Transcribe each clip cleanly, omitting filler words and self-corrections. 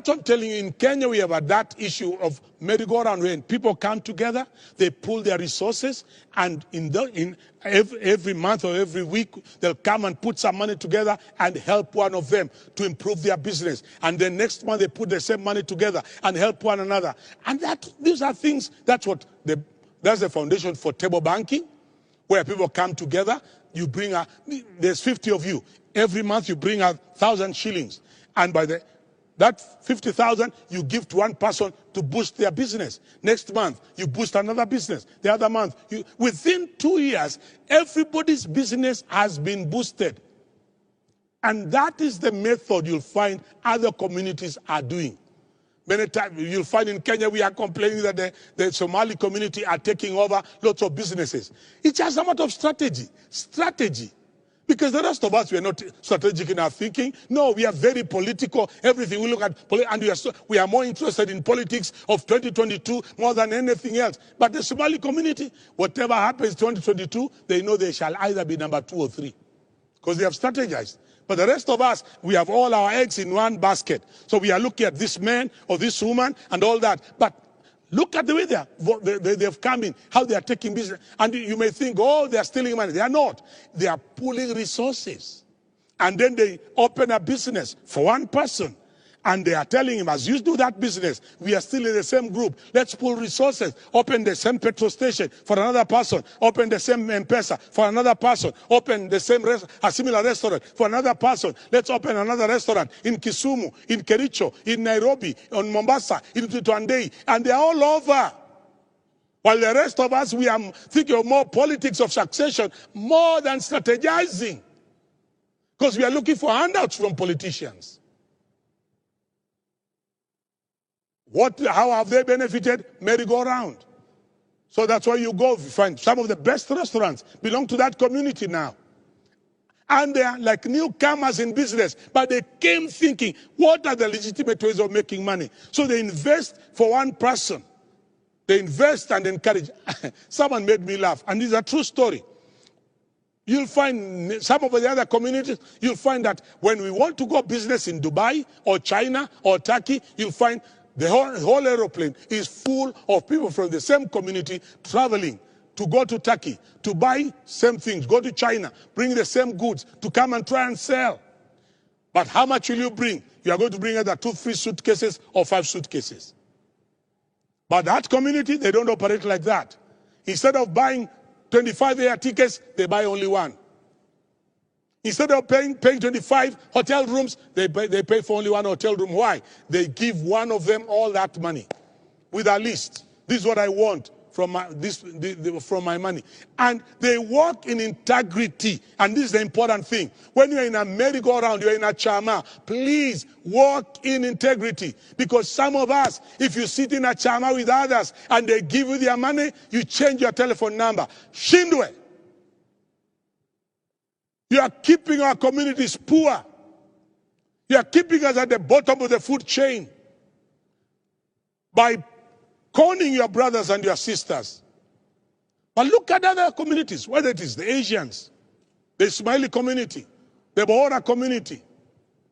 I'm telling you, in Kenya, we have that issue of merry-go-round when people come together, they pool their resources, and every month or every week, they'll come and put some money together and help one of them to improve their business. And then next month, they put the same money together and help one another. And these are things, that's the foundation for table banking, where people come together. You bring there's 50 of you. Every month, you bring 1,000 shillings. And by that 50,000 you give to one person to boost their business. Next month, you boost another business. The other month, within 2 years, everybody's business has been boosted. And that is the method you'll find other communities are doing. Many times you'll find in Kenya we are complaining that the Somali community are taking over lots of businesses. It's just a matter of strategy. Strategy. Because the rest of us, we are not strategic in our thinking. No, we are very political. Everything we look at, and we are more interested in politics of 2022 more than anything else. But the Somali community, whatever happens 2022, they know they shall either be number 2 or 3. Because they have strategized. But the rest of us, we have all our eggs in one basket. So we are looking at this man or this woman and all that. But look at the way they've come in, how they are taking business. And you may think, oh, they are stealing money. They are not. They are pooling resources. And then they open a business for one person. And they are telling him, as you do that business, we are still in the same group. Let's pool resources. Open the same petrol station for another person. Open the same M-Pesa for another person. Open the same a similar restaurant for another person. Let's open another restaurant in Kisumu, in Kericho, in Nairobi, in Mombasa, in Tutandei. And they are all over. While the rest of us, we are thinking of more politics of succession, more than strategizing. Because we are looking for handouts from politicians. How have they benefited? Merry-go-round. So that's why you go, you find some of the best restaurants belong to that community now. And they are like newcomers in business, but they came thinking, what are the legitimate ways of making money? So they invest for one person. They invest and encourage. Someone made me laugh, and this is a true story. You'll find some of the other communities, you'll find that when we want to go business in Dubai or China or Turkey, you'll find the whole aeroplane is full of people from the same community traveling to go to Turkey, to buy same things, go to China, bring the same goods, to come and try and sell. But how much will you bring? You are going to bring either 2, 3 suitcases or 5 suitcases. But that community, they don't operate like that. Instead of buying 25 air tickets, they buy only 1. Instead of paying 25 hotel rooms, they pay for only 1 hotel room. Why? They give one of them all that money with a list. This is what I want from my money. And they work in integrity. And this is the important thing. When you're in a merry-go-round, you're in a chama, please work in integrity. Because some of us, if you sit in a chama with others and they give you their money, you change your telephone number. Shindwe. You are keeping our communities poor. You are keeping us at the bottom of the food chain by conning your brothers and your sisters. But look at other communities, whether it is the Asians, the Ismaili community, the Bohora community.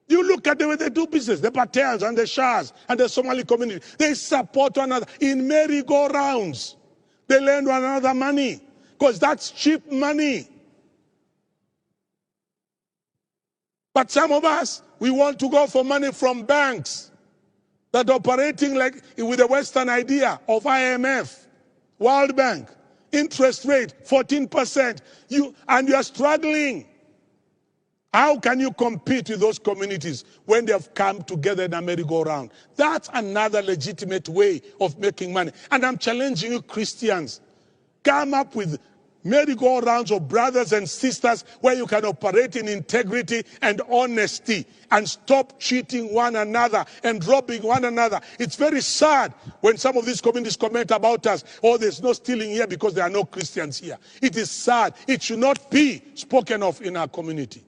You look at the way they do business, the Patels and the Shahs and the Somali community. They support one another in merry-go-rounds. They lend one another money because that's cheap money. But some of us, we want to go for money from banks that are operating like with the Western idea of IMF, World Bank, interest rate 14%. And you are struggling. How can you compete with those communities when they have come together in a merry-go-round? That's another legitimate way of making money. And I'm challenging you Christians, come up with merry-go-rounds of brothers and sisters where you can operate in integrity and honesty and stop cheating one another and robbing one another. It's very sad when some of these communities comment about us, oh, there's no stealing here because there are no Christians here. It is sad. It should not be spoken of in our community.